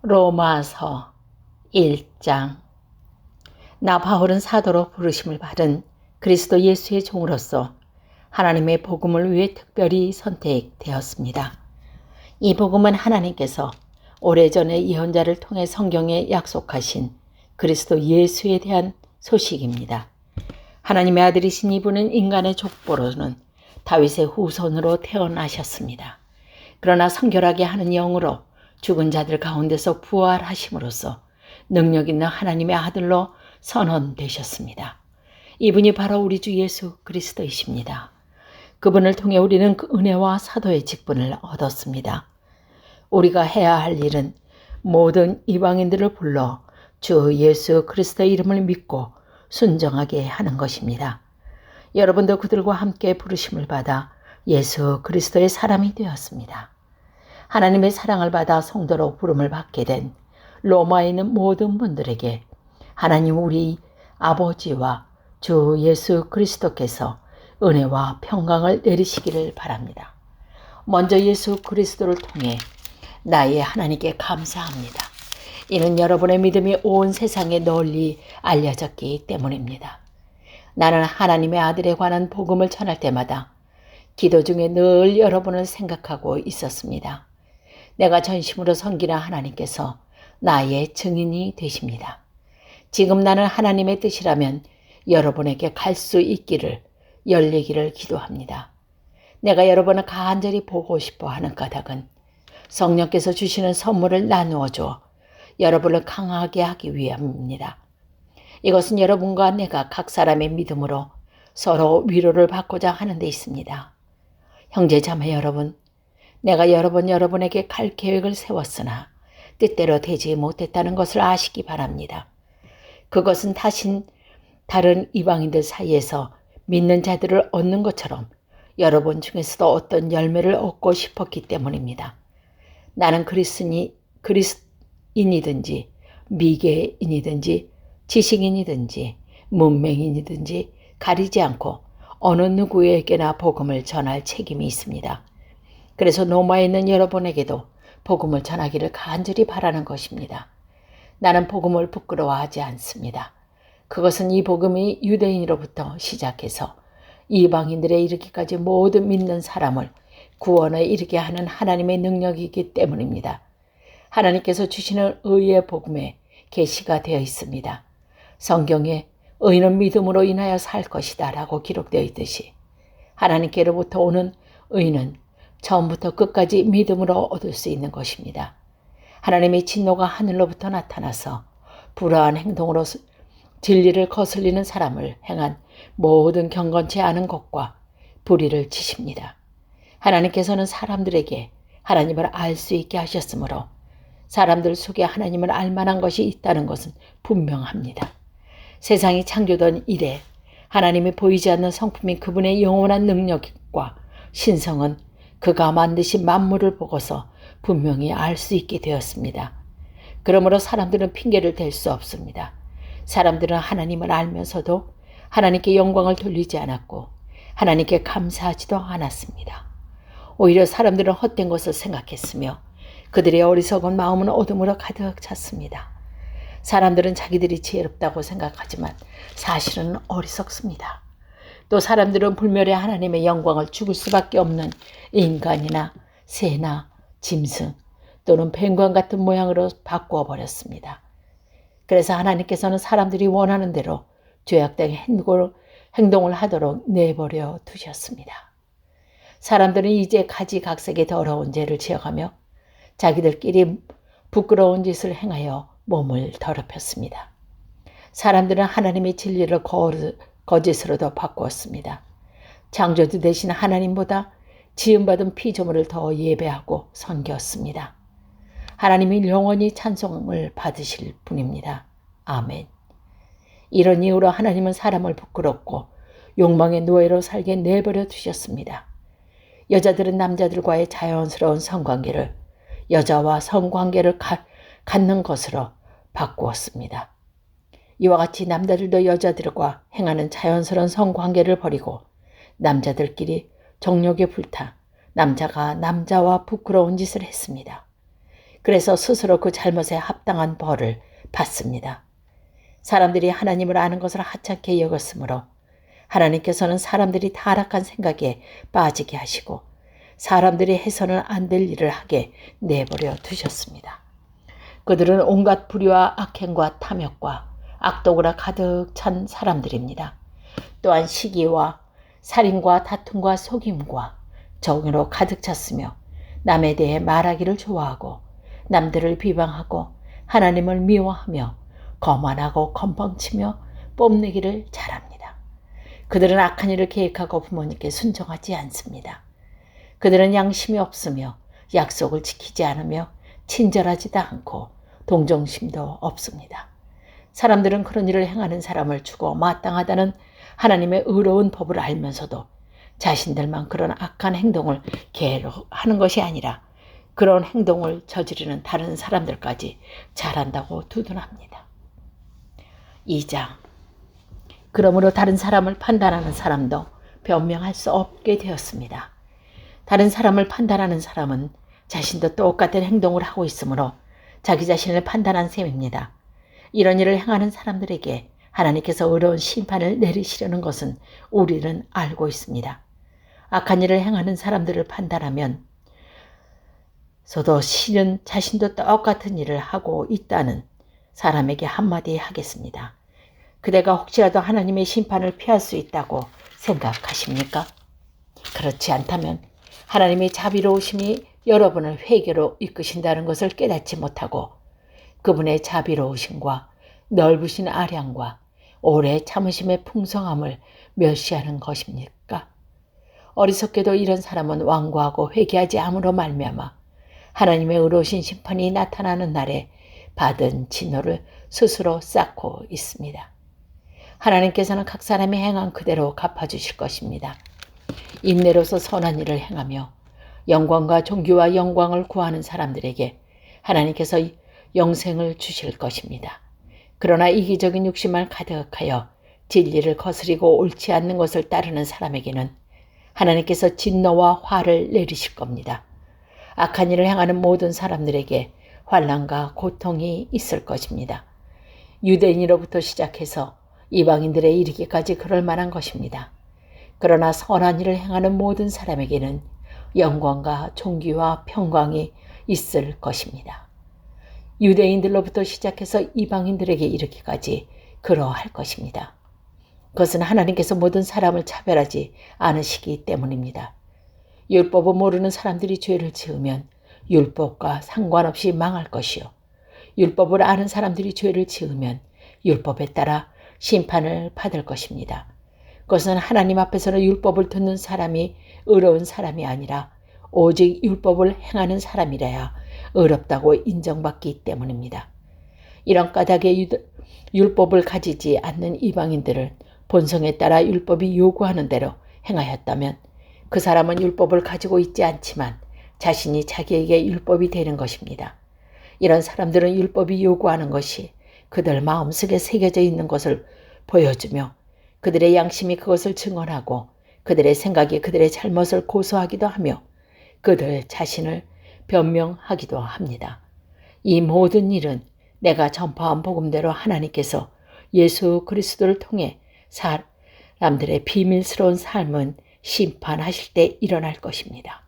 로마서 1장. 나 바울은 사도로 부르심을 받은 그리스도 예수의 종으로서 하나님의 복음을 위해 특별히 선택되었습니다. 이 복음은 하나님께서 오래전에 예언자를 통해 성경에 약속하신 그리스도 예수에 대한 소식입니다. 하나님의 아들이신 이분은 인간의 족보로는 다윗의 후손으로 태어나셨습니다. 그러나 성결하게 하는 영으로 죽은 자들 가운데서 부활하심으로써 능력 있는 하나님의 아들로 선언되셨습니다. 이분이 바로 우리 주 예수 그리스도이십니다. 그분을 통해 우리는 그 은혜와 사도의 직분을 얻었습니다. 우리가 해야 할 일은 모든 이방인들을 불러 주 예수 그리스도의 이름을 믿고 순종하게 하는 것입니다. 여러분도 그들과 함께 부르심을 받아 예수 그리스도의 사람이 되었습니다. 하나님의 사랑을 받아 성도로 부름을 받게 된 로마에 있는 모든 분들에게 하나님 우리 아버지와 주 예수 그리스도께서 은혜와 평강을 내리시기를 바랍니다. 먼저 예수 그리스도를 통해 나의 하나님께 감사합니다. 이는 여러분의 믿음이 온 세상에 널리 알려졌기 때문입니다. 나는 하나님의 아들에 관한 복음을 전할 때마다 기도 중에 늘 여러분을 생각하고 있었습니다. 내가 전심으로 섬기는 하나님께서 나의 증인이 되십니다. 지금 나는 하나님의 뜻이라면 여러분에게 갈 수 있기를 열리기를 기도합니다. 내가 여러분을 간절히 보고 싶어 하는 까닭은 성령께서 주시는 선물을 나누어 줘 여러분을 강하게 하기 위함입니다. 이것은 여러분과 내가 각 사람의 믿음으로 서로 위로를 받고자 하는 데 있습니다. 형제 자매 여러분, 내가 여러분에게 갈 계획을 세웠으나 뜻대로 되지 못했다는 것을 아시기 바랍니다. 그것은 다른 이방인들 사이에서 믿는 자들을 얻는 것처럼 여러분 중에서도 어떤 열매를 얻고 싶었기 때문입니다. 나는 그리스인이든지 미개인이든지 지식인이든지 문맹인이든지 가리지 않고 어느 누구에게나 복음을 전할 책임이 있습니다. 그래서 로마에 있는 여러분에게도 복음을 전하기를 간절히 바라는 것입니다. 나는 복음을 부끄러워하지 않습니다. 그것은 이 복음이 유대인으로부터 시작해서 이방인들에 이르기까지 모든 믿는 사람을 구원에 이르게 하는 하나님의 능력이기 때문입니다. 하나님께서 주시는 의의 복음에 계시가 되어 있습니다. 성경에 의인은 믿음으로 인하여 살 것이다 라고 기록되어 있듯이 하나님께로부터 오는 의인은 처음부터 끝까지 믿음으로 얻을 수 있는 것입니다. 하나님의 진노가 하늘로부터 나타나서 불의한 행동으로 진리를 거슬리는 사람을 행한 모든 경건치 않은 것과 불의를 치십니다. 하나님께서는 사람들에게 하나님을 알 수 있게 하셨으므로 사람들 속에 하나님을 알 만한 것이 있다는 것은 분명합니다. 세상이 창조된 이래 하나님이 보이지 않는 성품인 그분의 영원한 능력과 신성은 그가 만드신 만물을 보고서 분명히 알 수 있게 되었습니다. 그러므로 사람들은 핑계를 댈 수 없습니다. 사람들은 하나님을 알면서도 하나님께 영광을 돌리지 않았고 하나님께 감사하지도 않았습니다. 오히려 사람들은 헛된 것을 생각했으며 그들의 어리석은 마음은 어둠으로 가득 찼습니다. 사람들은 자기들이 지혜롭다고 생각하지만 사실은 어리석습니다. 또 사람들은 불멸의 하나님의 영광을 죽을 수밖에 없는 인간이나 새나 짐승 또는 뱀과 같은 모양으로 바꾸어 버렸습니다. 그래서 하나님께서는 사람들이 원하는 대로 죄악된 행동을 하도록 내버려 두셨습니다. 사람들은 이제 가지각색의 더러운 죄를 지어가며 자기들끼리 부끄러운 짓을 행하여 몸을 더럽혔습니다. 사람들은 하나님의 진리를 거짓으로도 바꾸었습니다. 창조주 되신 하나님보다 지음받은 피조물을 더 예배하고 섬겼습니다. 하나님이 영원히 찬송을 받으실 분입니다. 아멘. 이런 이유로 하나님은 사람을 부끄럽고 욕망의 노예로 살게 내버려 두셨습니다. 여자들은 남자들과의 자연스러운 성관계를 여자와 성관계를 갖는 것으로 바꾸었습니다. 이와 같이 남자들도 여자들과 행하는 자연스러운 성관계를 버리고 남자들끼리 정욕에 불타 남자가 남자와 부끄러운 짓을 했습니다. 그래서 스스로 그 잘못에 합당한 벌을 받습니다. 사람들이 하나님을 아는 것을 하찮게 여겼으므로 하나님께서는 사람들이 타락한 생각에 빠지게 하시고 사람들이 해서는 안 될 일을 하게 내버려 두셨습니다. 그들은 온갖 불의와 악행과 탐욕과 악독으로 가득 찬 사람들입니다. 또한 시기와 살인과 다툼과 속임과 정의로 가득 찼으며 남에 대해 말하기를 좋아하고 남들을 비방하고 하나님을 미워하며 거만하고 건방치며 뽐내기를 잘합니다. 그들은 악한 일을 계획하고 부모님께 순종하지 않습니다. 그들은 양심이 없으며 약속을 지키지 않으며 친절하지도 않고 동정심도 없습니다. 사람들은 그런 일을 행하는 사람을 주고 마땅하다는 하나님의 의로운 법을 알면서도 자신들만 그런 악한 행동을 계획하는 것이 아니라 그런 행동을 저지르는 다른 사람들까지 잘한다고 두둔합니다. 2장. 그러므로 다른 사람을 판단하는 사람도 변명할 수 없게 되었습니다. 다른 사람을 판단하는 사람은 자신도 똑같은 행동을 하고 있으므로 자기 자신을 판단한 셈입니다. 이런 일을 행하는 사람들에게 하나님께서 어려운 심판을 내리시려는 것은 우리는 알고 있습니다. 악한 일을 행하는 사람들을 판단하면 저도 실은 자신도 똑같은 일을 하고 있다는 사람에게 한마디 하겠습니다. 그대가 혹시라도 하나님의 심판을 피할 수 있다고 생각하십니까? 그렇지 않다면 하나님의 자비로우심이 여러분을 회개로 이끄신다는 것을 깨닫지 못하고 그분의 자비로우심과 넓으신 아량과 오래 참으심의 풍성함을 멸시하는 것입니까? 어리석게도 이런 사람은 완고하고 회개하지 않음으로 말미암아 하나님의 의로우신 심판이 나타나는 날에 받은 진노를 스스로 쌓고 있습니다. 하나님께서는 각 사람이 행한 그대로 갚아주실 것입니다. 인내로서 선한 일을 행하며 영광과 존귀와 영광을 구하는 사람들에게 하나님께서 영생을 주실 것입니다. 그러나 이기적인 욕심을 가득하여 진리를 거스리고 옳지 않는 것을 따르는 사람에게는 하나님께서 진노와 화를 내리실 겁니다. 악한 일을 행하는 모든 사람들에게 환난과 고통이 있을 것입니다. 유대인으로부터 시작해서 이방인들에 이르기까지 그럴 만한 것입니다. 그러나 선한 일을 행하는 모든 사람에게는 영광과 존귀와 평강이 있을 것입니다. 유대인들로부터 시작해서 이방인들에게 이르기까지 그러할 것입니다. 그것은 하나님께서 모든 사람을 차별하지 않으시기 때문입니다. 율법을 모르는 사람들이 죄를 지으면 율법과 상관없이 망할 것이요. 율법을 아는 사람들이 죄를 지으면 율법에 따라 심판을 받을 것입니다. 그것은 하나님 앞에서는 율법을 듣는 사람이 의로운 사람이 아니라 오직 율법을 행하는 사람이라야 의롭다고 인정받기 때문입니다. 이런 까닭에 율법을 가지지 않는 이방인들을 본성에 따라 율법이 요구하는 대로 행하였다면 그 사람은 율법을 가지고 있지 않지만 자신이 자기에게 율법이 되는 것입니다. 이런 사람들은 율법이 요구하는 것이 그들 마음속에 새겨져 있는 것을 보여주며 그들의 양심이 그것을 증언하고 그들의 생각이 그들의 잘못을 고소하기도 하며 그들 자신을 변명하기도 합니다. 이 모든 일은 내가 전파한 복음대로 하나님께서 예수 그리스도를 통해 사람들의 비밀스러운 삶은 심판하실 때 일어날 것입니다.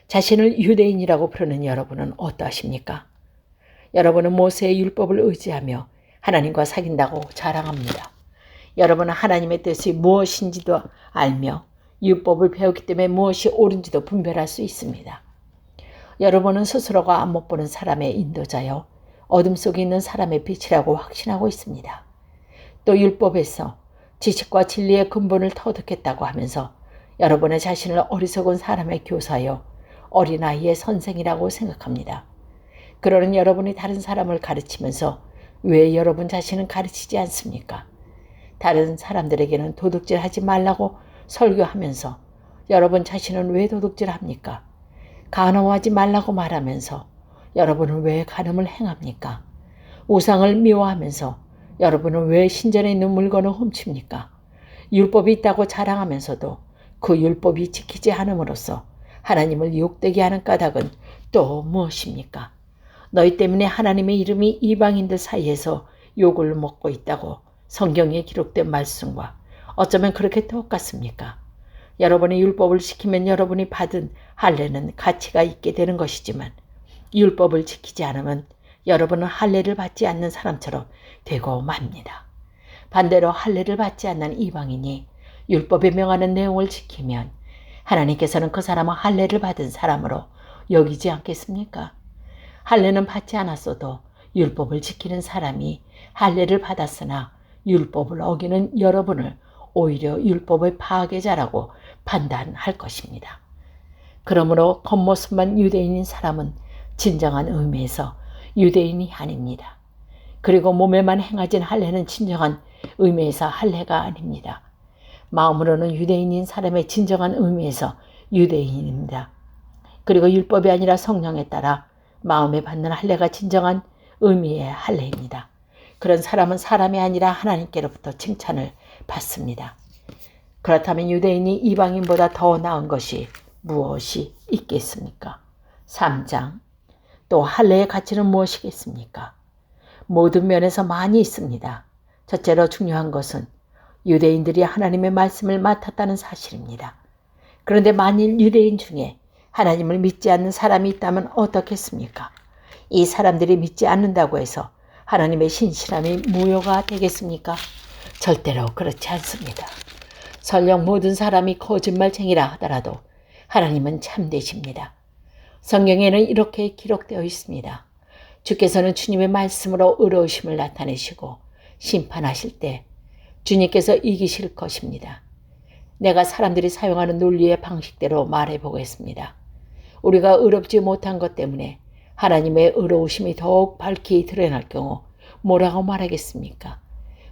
자신을 유대인이라고 부르는 여러분은 어떠하십니까? 여러분은 모세의 율법을 의지하며 하나님과 사귄다고 자랑합니다. 여러분은 하나님의 뜻이 무엇인지도 알며 율법을 배웠기 때문에 무엇이 옳은지도 분별할 수 있습니다. 여러분은 스스로가 안 못 보는 사람의 인도자여 어둠 속에 있는 사람의 빛이라고 확신하고 있습니다. 또 율법에서 지식과 진리의 근본을 터득했다고 하면서 여러분의 자신을 어리석은 사람의 교사여 어린아이의 선생이라고 생각합니다. 그러는 여러분이 다른 사람을 가르치면서 왜 여러분 자신은 가르치지 않습니까? 다른 사람들에게는 도둑질하지 말라고 설교하면서 여러분 자신은 왜 도둑질합니까? 간음하지 말라고 말하면서 여러분은 왜 간음을 행합니까? 우상을 미워하면서 여러분은 왜 신전에 있는 물건을 훔칩니까? 율법이 있다고 자랑하면서도 그 율법이 지키지 않음으로써 하나님을 욕되게 하는 까닭은 또 무엇입니까? 너희 때문에 하나님의 이름이 이방인들 사이에서 욕을 먹고 있다고 성경에 기록된 말씀과 어쩌면 그렇게 똑같습니까? 여러분이 율법을 지키면 여러분이 받은 할례는 가치가 있게 되는 것이지만 율법을 지키지 않으면 여러분은 할례를 받지 않는 사람처럼 되고 맙니다. 반대로 할례를 받지 않는 이방인이 율법에 명하는 내용을 지키면 하나님께서는 그 사람은 할례를 받은 사람으로 여기지 않겠습니까? 할례는 받지 않았어도 율법을 지키는 사람이 할례를 받았으나 율법을 어기는 여러분을 오히려 율법의 파괴자라고 판단할 것입니다. 그러므로 겉모습만 유대인인 사람은 진정한 의미에서 유대인이 아닙니다. 그리고 몸에만 행하진 할례는 진정한 의미에서 할례가 아닙니다. 마음으로는 유대인인 사람의 진정한 의미에서 유대인입니다. 그리고 율법이 아니라 성령에 따라 마음에 받는 할례가 진정한 의미의 할례입니다. 그런 사람은 사람이 아니라 하나님께로부터 칭찬을 받습니다. 그렇다면 유대인이 이방인보다 더 나은 것이 무엇이 있겠습니까? 3장. 또 할례의 가치는 무엇이겠습니까? 모든 면에서 많이 있습니다. 첫째로 중요한 것은 유대인들이 하나님의 말씀을 맡았다는 사실입니다. 그런데 만일 유대인 중에 하나님을 믿지 않는 사람이 있다면 어떻겠습니까? 이 사람들이 믿지 않는다고 해서 하나님의 신실함이 무효가 되겠습니까? 절대로 그렇지 않습니다. 설령 모든 사람이 거짓말쟁이라 하더라도 하나님은 참되십니다. 성경에는 이렇게 기록되어 있습니다. 주께서는 주님의 말씀으로 의로우심을 나타내시고 심판하실 때 주님께서 이기실 것입니다. 내가 사람들이 사용하는 논리의 방식대로 말해보겠습니다. 우리가 의롭지 못한 것 때문에 하나님의 의로우심이 더욱 밝히 드러날 경우 뭐라고 말하겠습니까?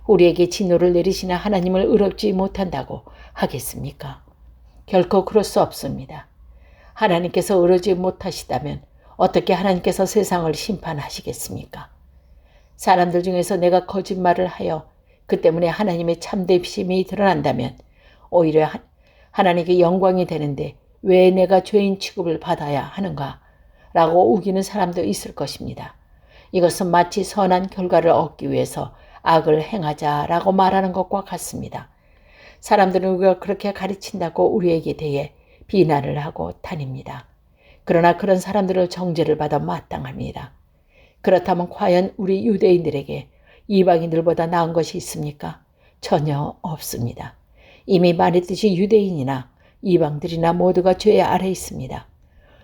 우리에게 진노를 내리시나 하나님을 의롭지 못한다고 하겠습니까? 결코 그럴 수 없습니다. 하나님께서 의롭지 못하시다면 어떻게 하나님께서 세상을 심판하시겠습니까? 사람들 중에서 내가 거짓말을 하여 그 때문에 하나님의 참되심이 드러난다면 오히려 하나님께 영광이 되는데 왜 내가 죄인 취급을 받아야 하는가? 라고 우기는 사람도 있을 것입니다. 이것은 마치 선한 결과를 얻기 위해서 악을 행하자라고 말하는 것과 같습니다. 사람들은 우리가 그렇게 가르친다고 우리에게 대해 비난을 하고 다닙니다. 그러나 그런 사람들을 정죄를 받아 마땅합니다. 그렇다면 과연 우리 유대인들에게 이방인들보다 나은 것이 있습니까? 전혀 없습니다. 이미 말했듯이 유대인이나 이방들이나 모두가 죄 아래 있습니다.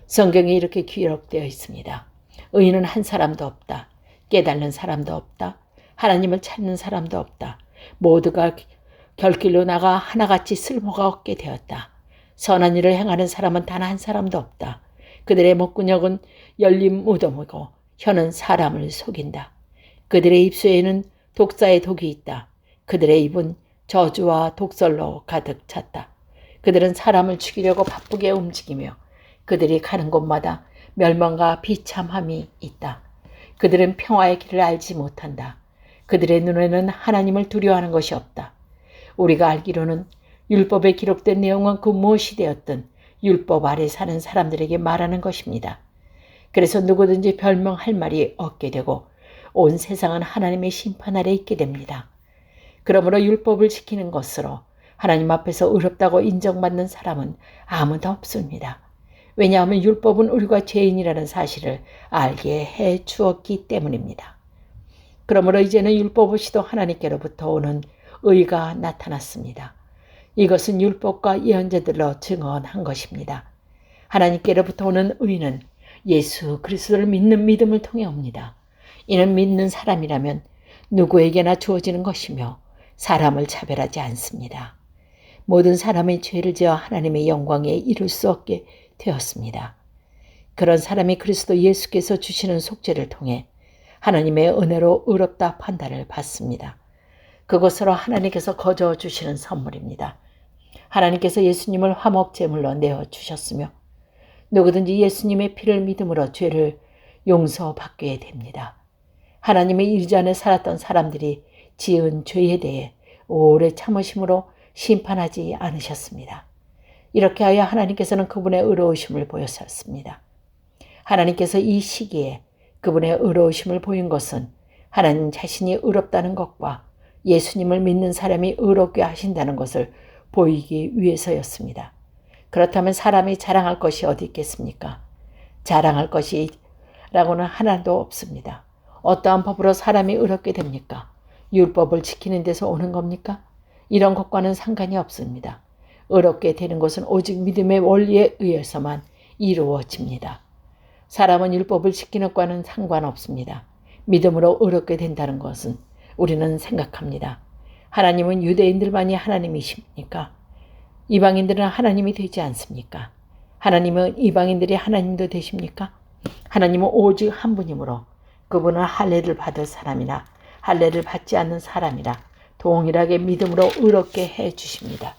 성경에 이렇게 기록되어 있습니다. 의인은 한 사람도 없다. 깨달는 사람도 없다. 하나님을 찾는 사람도 없다. 모두가 결길로 나가 하나같이 쓸모가 없게 되었다. 선한 일을 행하는 사람은 단 한 사람도 없다. 그들의 목구녕은 열린 무덤이고 혀는 사람을 속인다. 그들의 입술에는 독사의 독이 있다. 그들의 입은 저주와 독설로 가득 찼다. 그들은 사람을 죽이려고 바쁘게 움직이며 그들이 가는 곳마다 멸망과 비참함이 있다. 그들은 평화의 길을 알지 못한다. 그들의 눈에는 하나님을 두려워하는 것이 없다. 우리가 알기로는 율법에 기록된 내용은 그 무엇이 되었든 율법 아래 사는 사람들에게 말하는 것입니다. 그래서 누구든지 별명할 말이 없게 되고 온 세상은 하나님의 심판 아래 있게 됩니다. 그러므로 율법을 지키는 것으로 하나님 앞에서 의롭다고 인정받는 사람은 아무도 없습니다. 왜냐하면 율법은 우리가 죄인이라는 사실을 알게 해 주었기 때문입니다. 그러므로 이제는 율법 없이도 하나님께로부터 오는 의가 나타났습니다. 이것은 율법과 예언자들로 증언한 것입니다. 하나님께로부터 오는 의는 예수 그리스도를 믿는 믿음을 통해 옵니다. 이는 믿는 사람이라면 누구에게나 주어지는 것이며 사람을 차별하지 않습니다. 모든 사람의 죄를 지어 하나님의 영광에 이룰 수 없게 되었습니다. 그런 사람이 그리스도 예수께서 주시는 속죄를 통해 하나님의 은혜로 의롭다 판단을 받습니다. 그것으로 하나님께서 거저 주시는 선물입니다. 하나님께서 예수님을 화목제물로 내어주셨으며 누구든지 예수님의 피를 믿음으로 죄를 용서받게 됩니다. 하나님의 일전에 살았던 사람들이 지은 죄에 대해 오래 참으심으로 심판하지 않으셨습니다. 이렇게 하여 하나님께서는 그분의 의로우심을 보여주셨습니다. 하나님께서 이 시기에 그분의 의로우심을 보인 것은 하나님 자신이 의롭다는 것과 예수님을 믿는 사람이 의롭게 하신다는 것을 보이기 위해서였습니다. 그렇다면 사람이 자랑할 것이 어디 있겠습니까? 자랑할 것이라고는 하나도 없습니다. 어떠한 법으로 사람이 의롭게 됩니까? 율법을 지키는 데서 오는 겁니까? 이런 것과는 상관이 없습니다. 의롭게 되는 것은 오직 믿음의 원리에 의해서만 이루어집니다. 사람은 율법을 지키는 것과는 상관없습니다. 믿음으로 의롭게 된다는 것은 우리는 생각합니다. 하나님은 유대인들만이 하나님이십니까? 이방인들은 하나님이 되지 않습니까? 하나님은 이방인들이 하나님도 되십니까? 하나님은 오직 한 분이므로 그분은 할례를 받을 사람이나 할례를 받지 않는 사람이나 동일하게 믿음으로 의롭게 해 주십니다.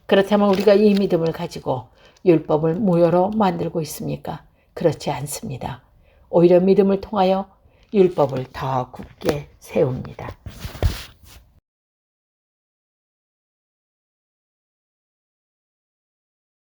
그렇다면 우리가 이 믿음을 가지고 율법을 무효로 만들고 있습니까? 그렇지 않습니다. 오히려 믿음을 통하여 율법을 더 굳게 세웁니다.